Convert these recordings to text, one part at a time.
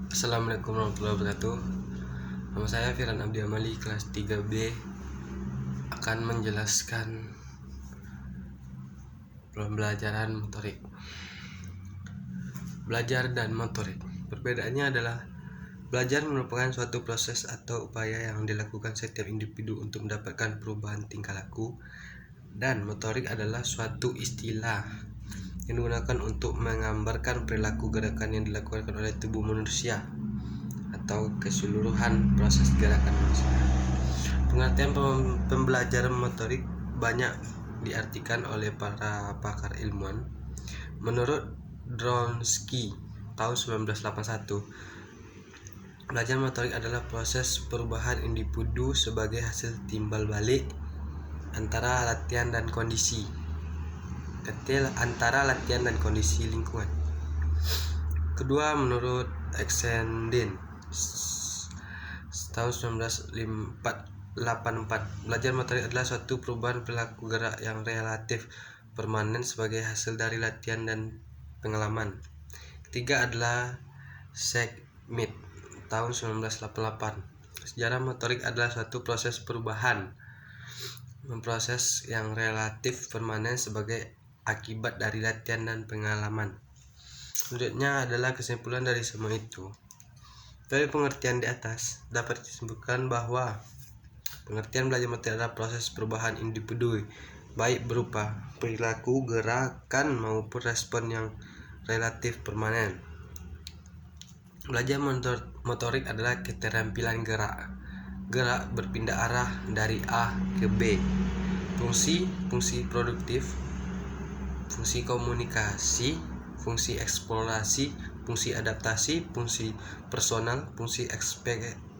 Assalamualaikum warahmatullahi wabarakatuh. Nama saya Firan Abdi Amali, kelas 3B, akan menjelaskan pembelajaran motorik. Belajar dan motorik, perbedaannya adalah belajar merupakan suatu proses atau upaya yang dilakukan setiap individu untuk mendapatkan perubahan tingkah laku, dan motorik adalah suatu istilah yang digunakan untuk menggambarkan perilaku gerakan yang dilakukan oleh tubuh manusia atau keseluruhan proses gerakan manusia. Pengertian pembelajaran motorik banyak diartikan oleh para pakar ilmuwan. Menurut Dronsky tahun 1981, belajar motorik adalah proses perubahan individu sebagai hasil timbal balik antara latihan dan kondisi lingkungan. Kedua, menurut Exenden tahun 1984, belajar motorik adalah suatu perubahan perilaku gerak yang relatif permanen sebagai hasil dari latihan dan pengalaman. Ketiga adalah Sekhmet tahun 1988, sejarah motorik adalah suatu proses perubahan yang relatif permanen sebagai akibat dari latihan dan pengalaman. Selanjutnya adalah kesimpulan dari semua itu. Dari pengertian di atas dapat disimpulkan bahwa pengertian belajar motorik adalah proses perubahan individu, baik berupa perilaku, gerakan maupun respon yang relatif permanen. Belajar motorik adalah keterampilan gerak berpindah arah dari A ke B, fungsi produktif, fungsi komunikasi, fungsi eksplorasi, fungsi adaptasi, fungsi personal, fungsi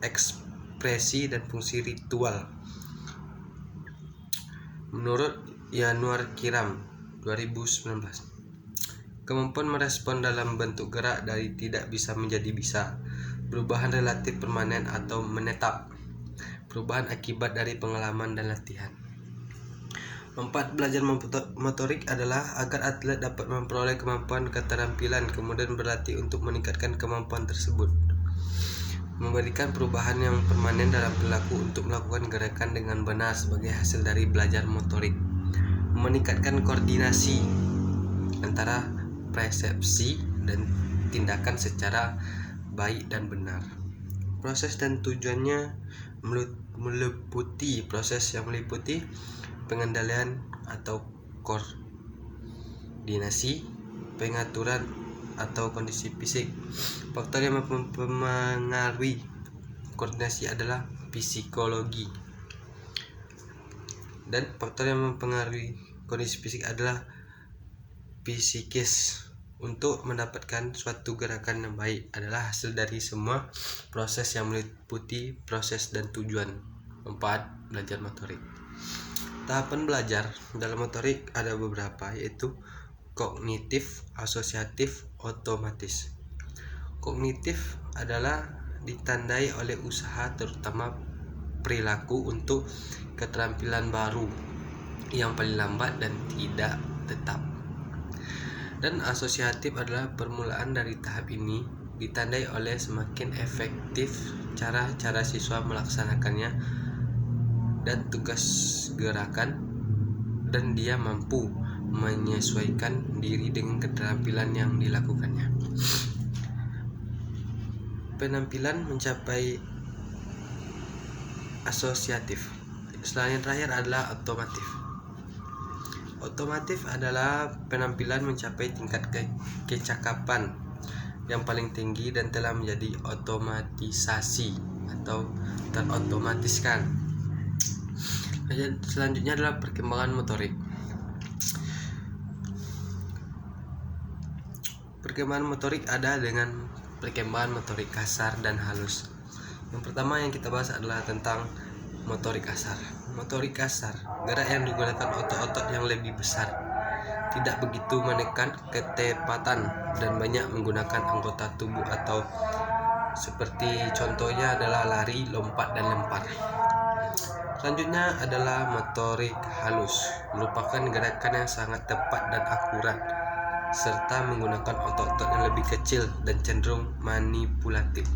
ekspresi, dan fungsi ritual. Menurut Yanuar Kiram 2019, kemampuan merespon dalam bentuk gerak dari tidak bisa menjadi bisa, perubahan relatif permanen atau menetap, perubahan akibat dari pengalaman dan latihan. 4. Belajar motorik adalah agar atlet dapat memperoleh kemampuan keterampilan, kemudian berlatih untuk meningkatkan kemampuan tersebut. Memberikan perubahan yang permanen dalam perilaku untuk melakukan gerakan dengan benar sebagai hasil dari belajar motorik. Meningkatkan koordinasi antara persepsi dan tindakan secara baik dan benar. Proses dan tujuannya meliputi pengendalian atau koordinasi, pengaturan atau kondisi fisik. Faktor yang mempengaruhi koordinasi adalah psikologi, dan faktor yang mempengaruhi kondisi fisik adalah psikis. Untuk mendapatkan suatu gerakan yang baik adalah hasil dari semua proses yang meliputi proses dan tujuan. 4. Belajar motorik. Tahapan belajar dalam motorik ada beberapa, yaitu kognitif, asosiatif, otomatis. Kognitif adalah ditandai oleh usaha terutama perilaku untuk keterampilan baru yang paling lambat dan tidak tetap. Dan asosiatif adalah permulaan dari tahap ini ditandai oleh semakin efektif cara siswa melaksanakannya dan tugas gerakan, dan dia mampu menyesuaikan diri dengan keterampilan yang dilakukannya. Penampilan mencapai asosiatif. Selanjutnya terakhir adalah otomatif. Otomatif adalah penampilan mencapai tingkat kecakapan yang paling tinggi dan telah menjadi otomatisasi atau terotomatiskan. Selanjutnya adalah perkembangan motorik. Perkembangan motorik ada dengan perkembangan motorik kasar dan halus. Yang pertama yang kita bahas adalah tentang motorik kasar. Motorik kasar, gerak yang digunakan otot-otot yang lebih besar, tidak begitu menekan ketepatan, dan banyak menggunakan anggota tubuh atau seperti contohnya adalah lari, lompat, dan lempar. Selanjutnya adalah motorik halus, merupakan gerakan yang sangat tepat dan akurat, serta menggunakan otot-otot yang lebih kecil dan cenderung manipulatif.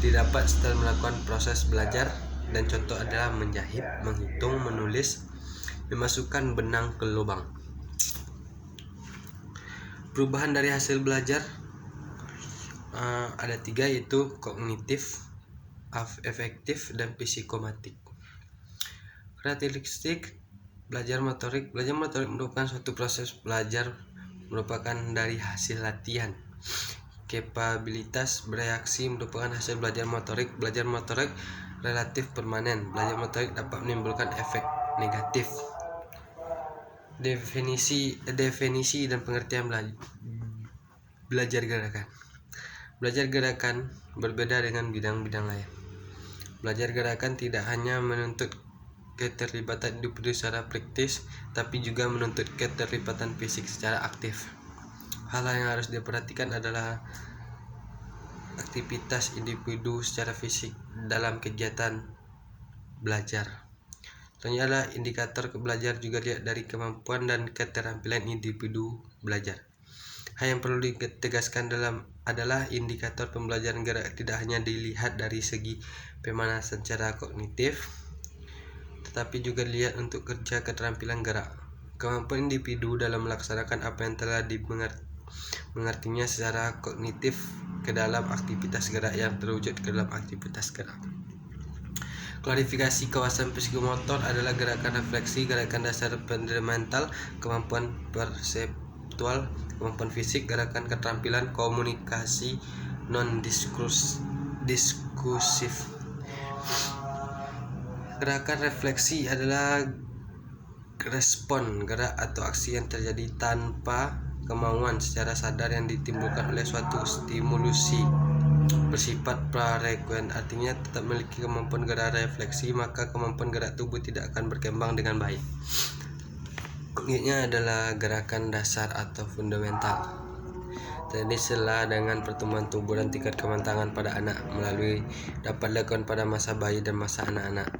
Didapat setelah melakukan proses belajar, dan contoh adalah menjahit, menghitung, menulis, memasukkan benang ke lubang. Perubahan dari hasil belajar ada 3, yaitu kognitif, afektif, dan psikomatik. Karakteristik belajar motorik. Belajar motorik merupakan suatu proses belajar merupakan dari hasil latihan. Kapabilitas bereaksi merupakan hasil belajar motorik. Belajar motorik relatif permanen. Belajar motorik dapat menimbulkan efek negatif. Definisi dan pengertian belajar gerakan. Belajar gerakan berbeda dengan bidang-bidang lain. Belajar gerakan tidak hanya menuntut keterlibatan individu secara praktis, tapi juga menuntut keterlibatan fisik secara aktif. Hal yang harus diperhatikan adalah aktivitas individu secara fisik dalam kegiatan belajar. Selanjutnya adalah indikator belajar juga dilihat dari kemampuan dan keterampilan individu belajar. Hal yang perlu ditegaskan adalah indikator pembelajaran gerak tidak hanya dilihat dari segi pemanasan secara kognitif, tetapi juga dilihat untuk kerja keterampilan gerak. Kemampuan individu dalam melaksanakan apa yang telah mengertinya secara kognitif ke dalam aktivitas gerak yang terwujud ke dalam aktivitas gerak. Klarifikasi kawasan psikomotor adalah gerakan refleksi, gerakan dasar fundamental, kemampuan perseptual, kemampuan fisik, gerakan keterampilan komunikasi non-diskursif. Gerakan refleksi adalah respon gerak atau aksi yang terjadi tanpa kemauan secara sadar yang ditimbulkan oleh suatu stimulusi bersifat prefrekuen, artinya tetap memiliki kemampuan gerak refleksi, maka kemampuan gerak tubuh tidak akan berkembang dengan baik. Selanjutnya adalah gerakan dasar atau fundamental. Jadi setelah dengan pertumbuhan tubuh dan tingkat kematangan pada anak dapat dilakukan pada masa bayi dan masa anak-anak.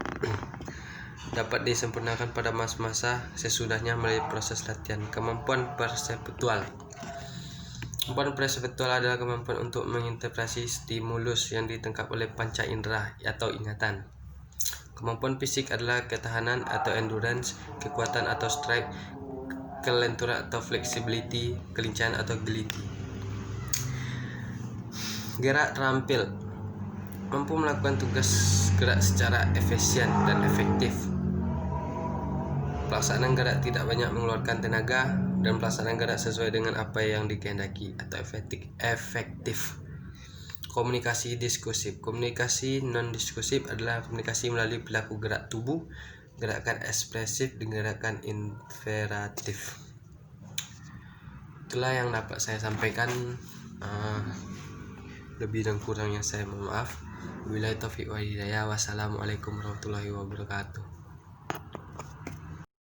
Dapat disempurnakan pada masa-masa sesudahnya melalui proses latihan. Kemampuan perseptual. Kemampuan perseptual adalah kemampuan untuk menginterpretasi stimulus yang ditangkap oleh panca indera atau ingatan. Kemampuan fisik adalah ketahanan atau endurance, kekuatan atau strength, kelenturan atau flexibility, kelincahan atau agility. Gerak terampil. Mampu melakukan tugas gerak secara efisien dan efektif. Pelaksanaan gerak tidak banyak mengeluarkan tenaga, dan pelaksanaan gerak sesuai dengan apa yang dikehendaki atau efektif. Komunikasi diskursif. Komunikasi non-diskursif adalah komunikasi melalui perilaku gerak tubuh, gerakan ekspresif, dan gerakan imperatif. Itulah yang dapat saya sampaikan. Lebih dan kurangnya saya mohon maaf. Wabillahi taufiq wal hidayah. Wassalamualaikum warahmatullahi wabarakatuh.